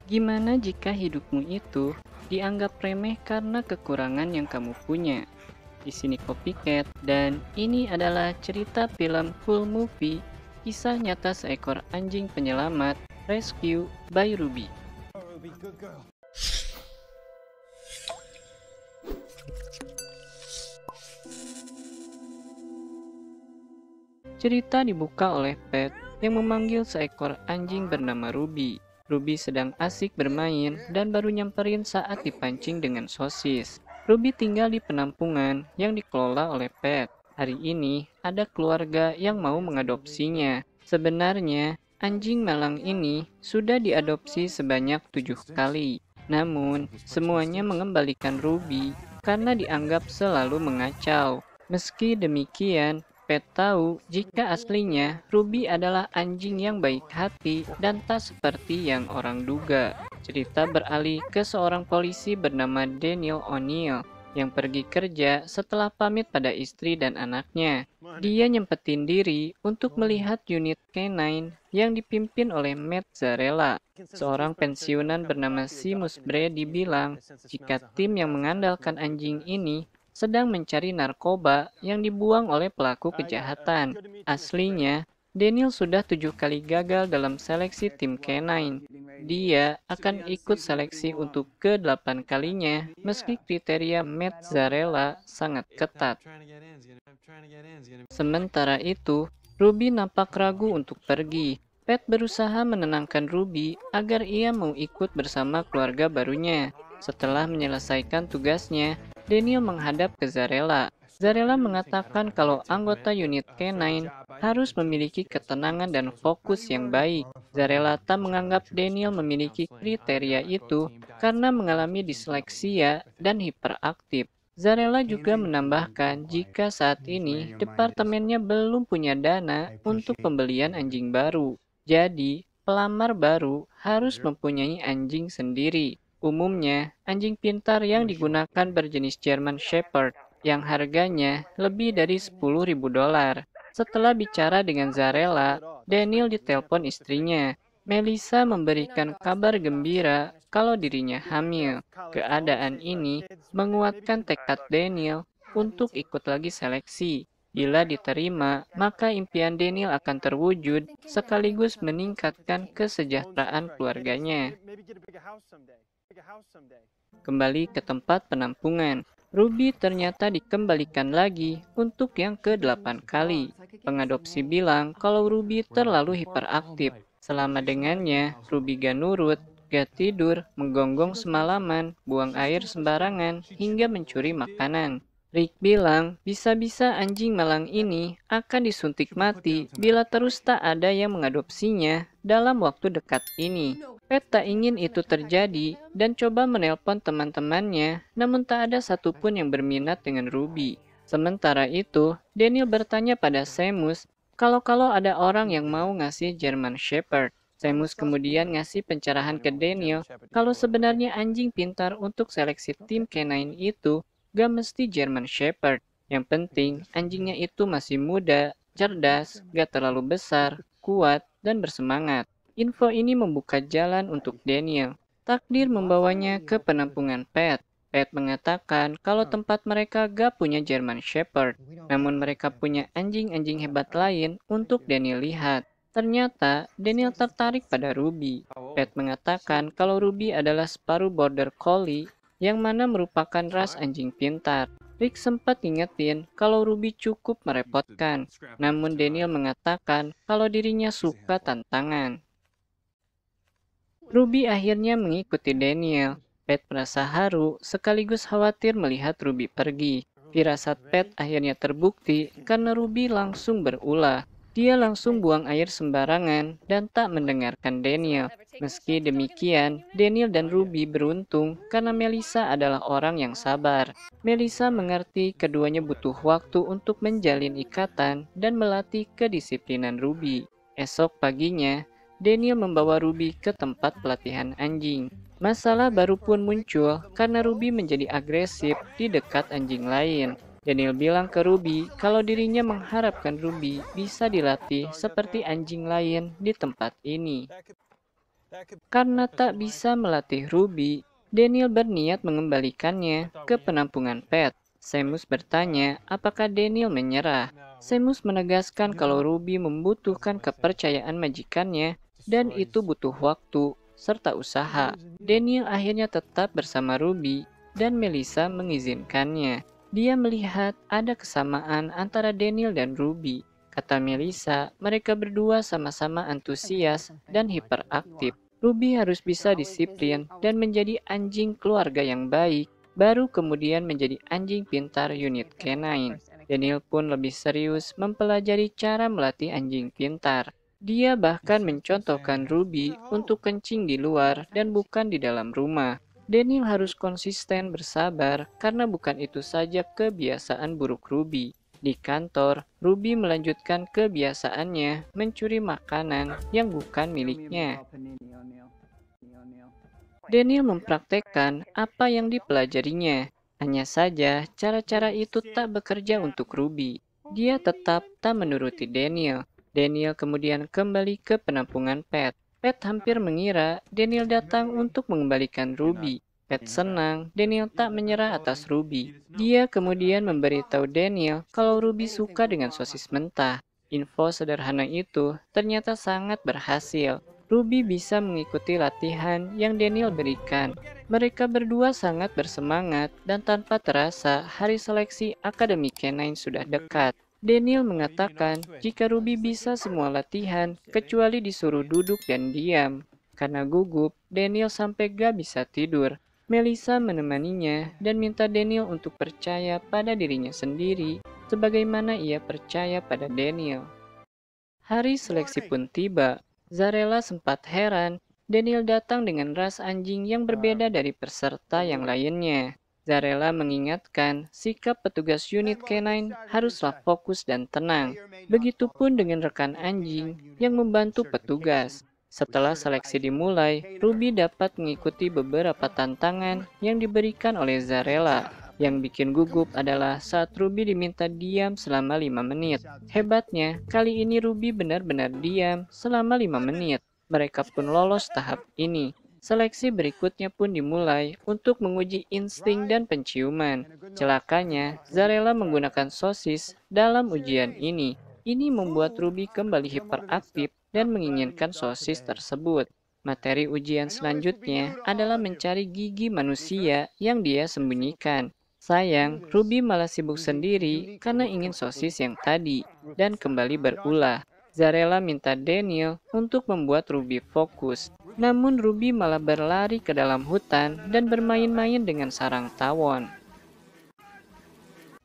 Gimana jika hidupmu itu dianggap remeh karena kekurangan yang kamu punya? Di sini Copycat, dan ini adalah cerita film full movie kisah nyata seekor anjing penyelamat Rescue by Ruby. Cerita dibuka oleh Pat yang memanggil seekor anjing bernama Ruby. Ruby sedang asik bermain dan baru nyamperin saat dipancing dengan sosis. Ruby tinggal di penampungan yang dikelola oleh Pat. Hari ini ada keluarga yang mau mengadopsinya. Sebenarnya anjing malang ini sudah diadopsi sebanyak 7 kali. Namun semuanya mengembalikan Ruby karena dianggap selalu mengacau. Meski demikian, Pat tahu jika aslinya Ruby adalah anjing yang baik hati dan tak seperti yang orang duga. Cerita beralih ke seorang polisi bernama Daniel O'Neill yang pergi kerja setelah pamit pada istri dan anaknya. Dia nyempetin diri untuk melihat unit K9 yang dipimpin oleh Matt Zarella. Seorang pensiunan bernama Seamus Brady bilang jika tim yang mengandalkan anjing ini sedang mencari narkoba yang dibuang oleh pelaku kejahatan. Aslinya, Daniel sudah 7 kali gagal dalam seleksi tim K9. Dia akan ikut seleksi untuk ke-8 kalinya, meski kriteria Matt Zarella sangat ketat. Sementara itu, Ruby nampak ragu untuk pergi. Pat berusaha menenangkan Ruby agar ia mau ikut bersama keluarga barunya. Setelah menyelesaikan tugasnya, Daniel menghadap ke Zarella. Zarella mengatakan kalau anggota unit K9 harus memiliki ketenangan dan fokus yang baik. Zarella tak menganggap Daniel memiliki kriteria itu karena mengalami disleksia dan hiperaktif. Zarella juga menambahkan jika saat ini departemennya belum punya dana untuk pembelian anjing baru. Jadi, pelamar baru harus mempunyai anjing sendiri. Umumnya, anjing pintar yang digunakan berjenis German Shepherd yang harganya lebih dari $10.000. Setelah bicara dengan Zarella, Daniel ditelepon istrinya. Melissa memberikan kabar gembira kalau dirinya hamil. Keadaan ini menguatkan tekad Daniel untuk ikut lagi seleksi. Bila diterima, maka impian Daniel akan terwujud sekaligus meningkatkan kesejahteraan keluarganya. Kembali ke tempat penampungan, Ruby ternyata dikembalikan lagi untuk yang ke-8 kali. Pengadopsi bilang kalau Ruby terlalu hiperaktif. Selama dengannya, Ruby gak nurut, gak tidur, menggonggong semalaman, buang air sembarangan, hingga mencuri makanan. Rick bilang, bisa-bisa anjing malang ini akan disuntik mati bila terus tak ada yang mengadopsinya dalam waktu dekat ini. Pat tak ingin itu terjadi dan coba menelpon teman-temannya, namun tak ada satupun yang berminat dengan Ruby. Sementara itu, Daniel bertanya pada Seamus kalau ada orang yang mau ngasih German Shepherd. Seamus kemudian ngasih pencerahan ke Daniel kalau sebenarnya anjing pintar untuk seleksi tim K9 itu gak mesti German Shepherd. Yang penting, anjingnya itu masih muda, cerdas, gak terlalu besar, kuat, dan bersemangat. Info ini membuka jalan untuk Daniel. Takdir membawanya ke penampungan Pat. Pat mengatakan kalau tempat mereka gak punya German Shepherd, namun mereka punya anjing-anjing hebat lain untuk Daniel lihat. Ternyata, Daniel tertarik pada Ruby. Pat mengatakan kalau Ruby adalah separuh Border Collie yang mana merupakan ras anjing pintar. Rick sempat ingetin kalau Ruby cukup merepotkan, namun Daniel mengatakan kalau dirinya suka tantangan. Ruby akhirnya mengikuti Daniel. Pat merasa haru sekaligus khawatir melihat Ruby pergi. Firasat Pat akhirnya terbukti karena Ruby langsung berulah. Dia langsung buang air sembarangan dan tak mendengarkan Daniel. Meski demikian, Daniel dan Ruby beruntung karena Melissa adalah orang yang sabar. Melissa mengerti keduanya butuh waktu untuk menjalin ikatan dan melatih kedisiplinan Ruby. Esok paginya, Daniel membawa Ruby ke tempat pelatihan anjing. Masalah baru pun muncul karena Ruby menjadi agresif di dekat anjing lain. Daniel bilang ke Ruby kalau dirinya mengharapkan Ruby bisa dilatih seperti anjing lain di tempat ini. Karena tak bisa melatih Ruby, Daniel berniat mengembalikannya ke penampungan pet. Seamus bertanya apakah Daniel menyerah. Seamus menegaskan kalau Ruby membutuhkan kepercayaan majikannya dan itu butuh waktu serta usaha. Daniel akhirnya tetap bersama Ruby dan Melissa mengizinkannya. Dia melihat ada kesamaan antara Daniel dan Ruby. Kata Melissa, mereka berdua sama-sama antusias dan hiperaktif. Ruby harus bisa disiplin dan menjadi anjing keluarga yang baik, baru kemudian menjadi anjing pintar unit canine. Daniel pun lebih serius mempelajari cara melatih anjing pintar. Dia bahkan mencontohkan Ruby untuk kencing di luar dan bukan di dalam rumah. Daniel harus konsisten bersabar karena bukan itu saja kebiasaan buruk Ruby. Di kantor, Ruby melanjutkan kebiasaannya mencuri makanan yang bukan miliknya. Daniel mempraktekkan apa yang dipelajarinya. Hanya saja, cara-cara itu tak bekerja untuk Ruby. Dia tetap tak menuruti Daniel. Daniel kemudian kembali ke penampungan Pet. Pet hampir mengira Daniel datang untuk mengembalikan Ruby. Pet senang Daniel tak menyerah atas Ruby. Dia kemudian memberitahu Daniel kalau Ruby suka dengan sosis mentah. Info sederhana itu ternyata sangat berhasil. Ruby bisa mengikuti latihan yang Daniel berikan. Mereka berdua sangat bersemangat dan tanpa terasa hari seleksi Akademi Canine sudah dekat. Daniel mengatakan jika Ruby bisa semua latihan kecuali disuruh duduk dan diam. Karena gugup, Daniel sampai gak bisa tidur. Melissa menemaninya dan minta Daniel untuk percaya pada dirinya sendiri sebagaimana ia percaya pada Daniel. Hari seleksi pun tiba. Zarella sempat heran. Daniel datang dengan ras anjing yang berbeda dari peserta yang lainnya. Zarella mengingatkan sikap petugas unit canine haruslah fokus dan tenang. Begitupun dengan rekan anjing yang membantu petugas. Setelah seleksi dimulai, Ruby dapat mengikuti beberapa tantangan yang diberikan oleh Zarella. Yang bikin gugup adalah saat Ruby diminta diam selama 5 menit. Hebatnya, kali ini Ruby benar-benar diam selama 5 menit. Mereka pun lolos tahap ini. Seleksi berikutnya pun dimulai untuk menguji insting dan penciuman. Celakanya, Zarella menggunakan sosis dalam ujian ini. Ini membuat Ruby kembali hiperaktif dan menginginkan sosis tersebut. Materi ujian selanjutnya adalah mencari gigi manusia yang dia sembunyikan. Sayang, Ruby malah sibuk sendiri karena ingin sosis yang tadi dan kembali berulah. Zarella minta Daniel untuk membuat Ruby fokus. Namun Ruby malah berlari ke dalam hutan dan bermain-main dengan sarang tawon.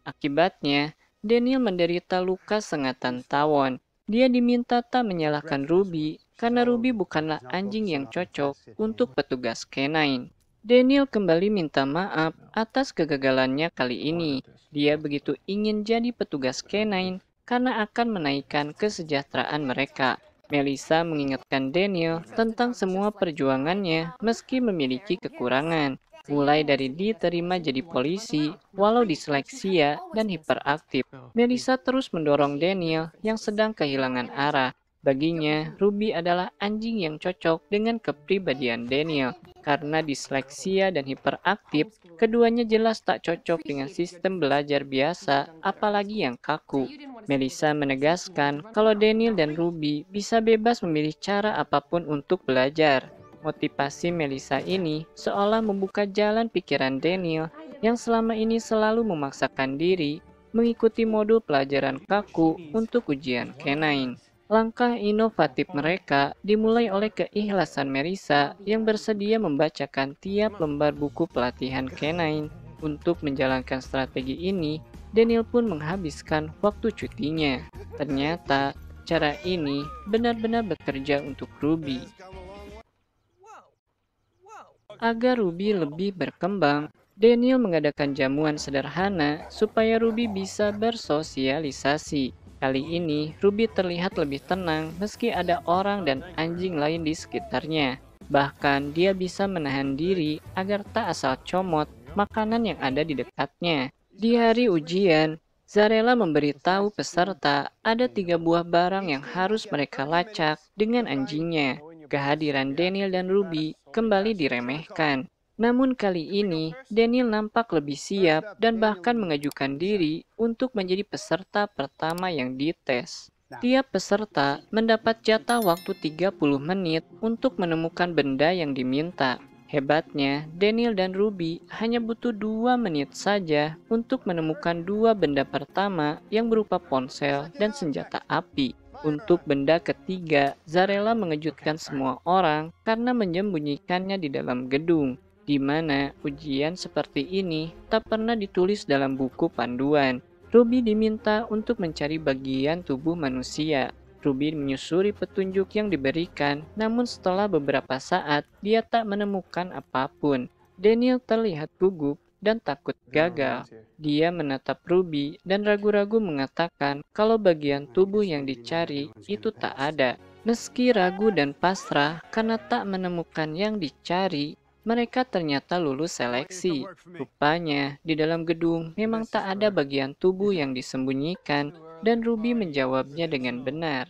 Akibatnya, Daniel menderita luka sengatan tawon. Dia diminta tak menyalahkan Ruby karena Ruby bukanlah anjing yang cocok untuk petugas canine. Daniel kembali minta maaf atas kegagalannya kali ini. Dia begitu ingin jadi petugas canine karena akan menaikkan kesejahteraan mereka. Melissa mengingatkan Daniel tentang semua perjuangannya meski memiliki kekurangan. Mulai dari diterima jadi polisi, walau disleksia dan hiperaktif. Melissa terus mendorong Daniel yang sedang kehilangan arah. Baginya, Ruby adalah anjing yang cocok dengan kepribadian Daniel. Karena disleksia dan hiperaktif, keduanya jelas tak cocok dengan sistem belajar biasa, apalagi yang kaku. Melissa menegaskan kalau Daniel dan Ruby bisa bebas memilih cara apapun untuk belajar. Motivasi Melissa ini seolah membuka jalan pikiran Daniel yang selama ini selalu memaksakan diri mengikuti modul pelajaran kaku untuk ujian canine. Langkah inovatif mereka dimulai oleh keikhlasan Melissa yang bersedia membacakan tiap lembar buku pelatihan canine. Untuk menjalankan strategi ini, Daniel pun menghabiskan waktu cutinya. Ternyata, cara ini benar-benar bekerja untuk Ruby. Agar Ruby lebih berkembang, Daniel mengadakan jamuan sederhana supaya Ruby bisa bersosialisasi. Kali ini, Ruby terlihat lebih tenang meski ada orang dan anjing lain di sekitarnya. Bahkan, dia bisa menahan diri agar tak asal comot makanan yang ada di dekatnya. Di hari ujian, Zarela memberitahu peserta ada 3 buah barang yang harus mereka lacak dengan anjingnya. Kehadiran Daniel dan Ruby kembali diremehkan. Namun kali ini, Daniel nampak lebih siap dan bahkan mengajukan diri untuk menjadi peserta pertama yang dites. Tiap peserta mendapat jatah waktu 30 menit untuk menemukan benda yang diminta. Hebatnya, Daniel dan Ruby hanya butuh 2 menit saja untuk menemukan 2 benda pertama yang berupa ponsel dan senjata api. Untuk benda ketiga, Zarela mengejutkan semua orang karena menyembunyikannya di dalam gedung, di mana ujian seperti ini tak pernah ditulis dalam buku panduan. Ruby diminta untuk mencari bagian tubuh manusia. Ruby menyusuri petunjuk yang diberikan, namun setelah beberapa saat, dia tak menemukan apapun. Daniel terlihat gugup dan takut gagal. Dia menatap Ruby dan ragu-ragu mengatakan kalau bagian tubuh yang dicari itu tak ada. Meski ragu dan pasrah karena tak menemukan yang dicari, mereka ternyata lulus seleksi. Rupanya, di dalam gedung memang tak ada bagian tubuh yang disembunyikan, dan Ruby menjawabnya dengan benar.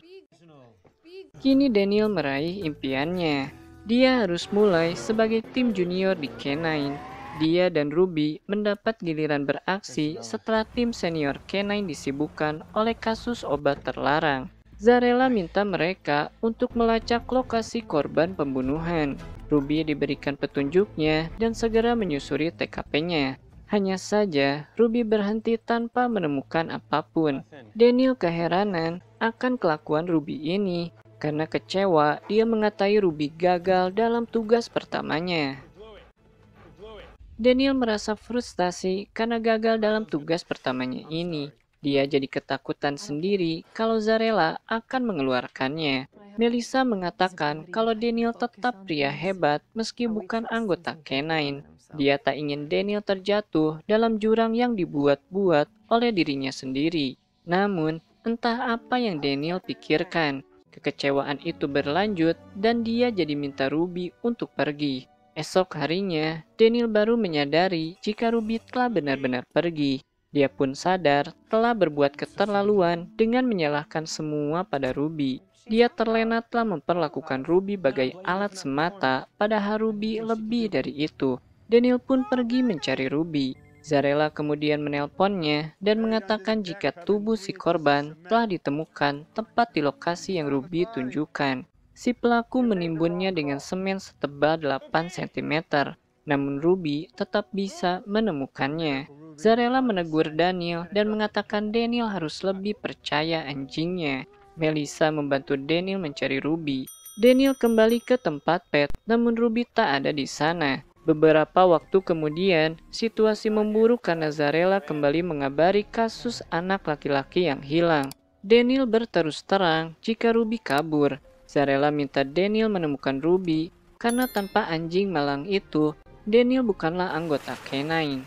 Kini Daniel meraih impiannya. Dia harus mulai sebagai tim junior di K9. Dia dan Ruby mendapat giliran beraksi setelah tim senior K9 disibukkan oleh kasus obat terlarang. Zarela minta mereka untuk melacak lokasi korban pembunuhan. Ruby diberikan petunjuknya dan segera menyusuri TKP-nya. Hanya saja, Ruby berhenti tanpa menemukan apapun. Daniel keheranan akan kelakuan Ruby ini. Karena kecewa, dia mengatai Ruby gagal dalam tugas pertamanya. Daniel merasa frustasi karena gagal dalam tugas pertamanya ini. Dia jadi ketakutan sendiri kalau Zarela akan mengeluarkannya. Melissa mengatakan kalau Daniel tetap pria hebat meski bukan anggota K9. Dia tak ingin Daniel terjatuh dalam jurang yang dibuat-buat oleh dirinya sendiri. Namun, entah apa yang Daniel pikirkan. Kekecewaan itu berlanjut dan dia jadi minta Ruby untuk pergi. Esok harinya, Daniel baru menyadari jika Ruby telah benar-benar pergi. Dia pun sadar telah berbuat keterlaluan dengan menyalahkan semua pada Ruby. Dia terlena telah memperlakukan Ruby bagai alat semata, padahal Ruby lebih dari itu. Daniel pun pergi mencari Ruby. Zarela kemudian menelponnya dan mengatakan jika tubuh si korban telah ditemukan tepat di lokasi yang Ruby tunjukkan. Si pelaku menimbunnya dengan semen setebal 8 cm, namun Ruby tetap bisa menemukannya. Zarela menegur Daniel dan mengatakan Daniel harus lebih percaya anjingnya. Melissa membantu Daniel mencari Ruby. Daniel kembali ke tempat pet, namun Ruby tak ada di sana. Beberapa waktu kemudian, situasi memburuk karena Zarela kembali mengabari kasus anak laki-laki yang hilang. Daniel berterus terang jika Ruby kabur. Zarela minta Daniel menemukan Ruby, karena tanpa anjing malang itu, Daniel bukanlah anggota K9.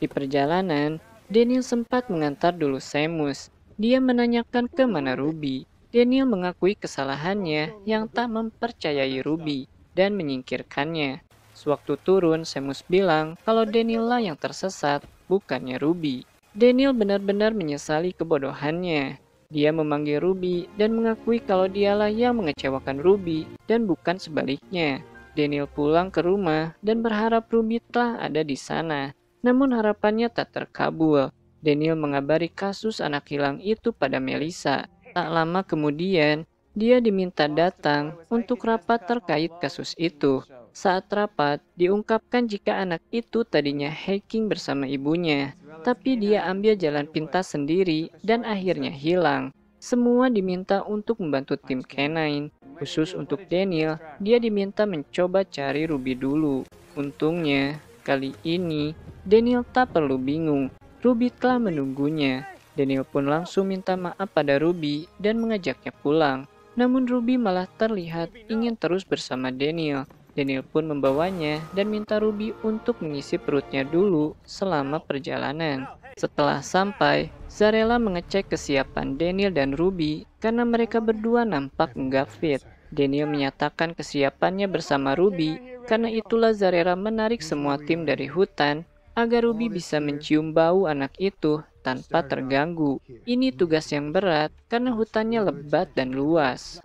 Di perjalanan, Daniel sempat mengantar dulu Seamus. Dia menanyakan ke mana Ruby. Daniel mengakui kesalahannya yang tak mempercayai Ruby dan menyingkirkannya. Sewaktu turun, Seamus bilang kalau Daniel lah yang tersesat, bukannya Ruby. Daniel benar-benar menyesali kebodohannya. Dia memanggil Ruby dan mengakui kalau dialah yang mengecewakan Ruby dan bukan sebaliknya. Daniel pulang ke rumah dan berharap Ruby telah ada di sana. Namun harapannya tak terkabul. Daniel mengabari kasus anak hilang itu pada Melissa. Tak lama kemudian, dia diminta datang untuk rapat terkait kasus itu. Saat rapat, diungkapkan jika anak itu tadinya hiking bersama ibunya, tapi dia ambil jalan pintas sendiri dan akhirnya hilang. Semua diminta untuk membantu tim K9. Khusus untuk Daniel, dia diminta mencoba cari Ruby dulu. Untungnya, kali ini Daniel tak perlu bingung. Ruby telah menunggunya. Daniel pun langsung minta maaf pada Ruby dan mengajaknya pulang. Namun Ruby malah terlihat ingin terus bersama Daniel. Daniel pun membawanya dan minta Ruby untuk mengisi perutnya dulu selama perjalanan. Setelah sampai, Zarela mengecek kesiapan Daniel dan Ruby karena mereka berdua nampak enggak fit. Daniel menyatakan kesiapannya bersama Ruby, karena itulah Zarela menarik semua tim dari hutan agar Ruby bisa mencium bau anak itu tanpa terganggu. Ini tugas yang berat karena hutannya lebat dan luas.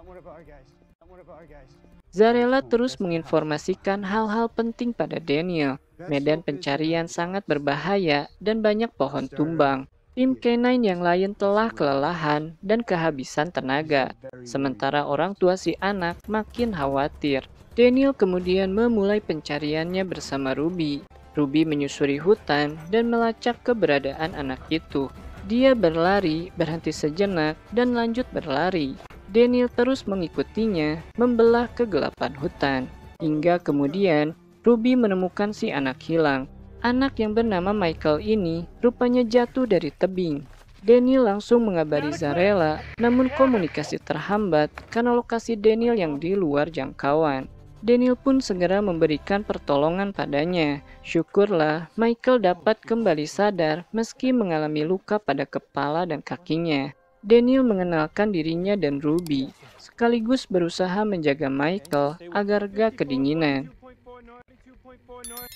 Zarella terus menginformasikan hal-hal penting pada Daniel. Medan pencarian sangat berbahaya dan banyak pohon tumbang. Tim K9 yang lain telah kelelahan dan kehabisan tenaga. Sementara orang tua si anak makin khawatir. Daniel kemudian memulai pencariannya bersama Ruby. Ruby menyusuri hutan dan melacak keberadaan anak itu. Dia berlari, berhenti sejenak, dan lanjut berlari. Daniel terus mengikutinya, membelah kegelapan hutan. Hingga kemudian, Ruby menemukan si anak hilang. Anak yang bernama Michael ini rupanya jatuh dari tebing. Daniel langsung mengabari Zarella, namun komunikasi terhambat karena lokasi Daniel yang di luar jangkauan. Daniel pun segera memberikan pertolongan padanya. Syukurlah, Michael dapat kembali sadar meski mengalami luka pada kepala dan kakinya. Daniel mengenalkan dirinya dan Ruby, sekaligus berusaha menjaga Michael agar gak kedinginan.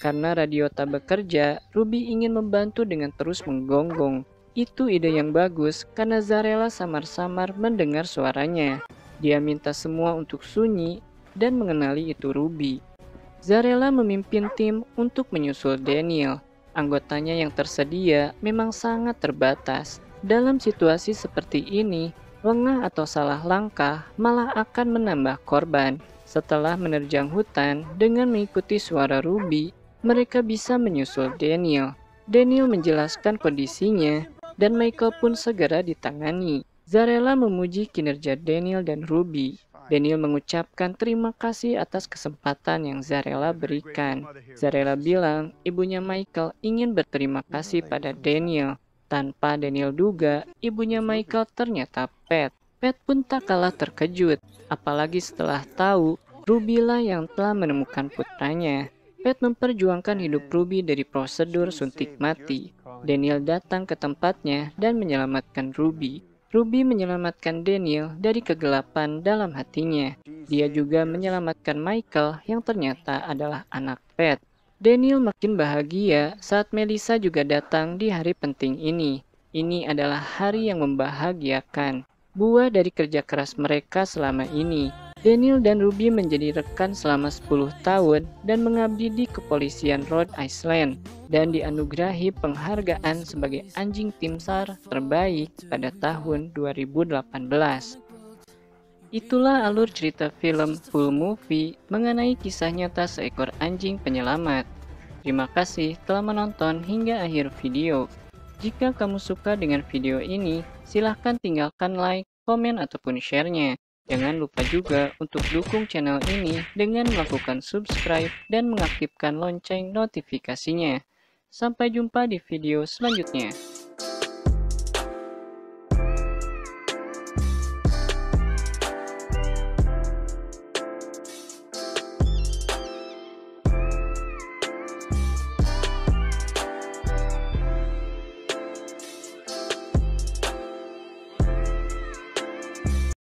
Karena radio tak bekerja, Ruby ingin membantu dengan terus menggonggong. Itu ide yang bagus karena Zarella samar-samar mendengar suaranya. Dia minta semua untuk sunyi dan mengenali itu Ruby. Zarella memimpin tim untuk menyusul Daniel. Anggotanya yang tersedia memang sangat terbatas. Dalam situasi seperti ini, lengah atau salah langkah malah akan menambah korban. Setelah menerjang hutan dengan mengikuti suara Ruby, mereka bisa menyusul Daniel. Daniel menjelaskan kondisinya dan Michael pun segera ditangani. Zarella memuji kinerja Daniel dan Ruby. Daniel mengucapkan terima kasih atas kesempatan yang Zarella berikan. Zarella bilang ibunya Michael ingin berterima kasih pada Daniel. Tanpa Daniel duga, ibunya Michael ternyata Pat. Pat pun tak kalah terkejut, apalagi setelah tahu Ruby lah yang telah menemukan putranya. Pat memperjuangkan hidup Ruby dari prosedur suntik mati. Daniel datang ke tempatnya dan menyelamatkan Ruby. Ruby menyelamatkan Daniel dari kegelapan dalam hatinya. Dia juga menyelamatkan Michael yang ternyata adalah anak Pat. Daniel makin bahagia saat Melissa juga datang di hari penting ini. Ini adalah hari yang membahagiakan. Buah dari kerja keras mereka selama ini. Daniel dan Ruby menjadi rekan selama 10 tahun dan mengabdi di kepolisian Rhode Island dan dianugerahi penghargaan sebagai anjing tim SAR terbaik pada tahun 2018. Itulah alur cerita film full movie mengenai kisah nyata seekor anjing penyelamat. Terima kasih telah menonton hingga akhir video. Jika kamu suka dengan video ini, silahkan tinggalkan like, komen, ataupun share-nya. Jangan lupa juga untuk dukung channel ini dengan melakukan subscribe dan mengaktifkan lonceng notifikasinya. Sampai jumpa di video selanjutnya.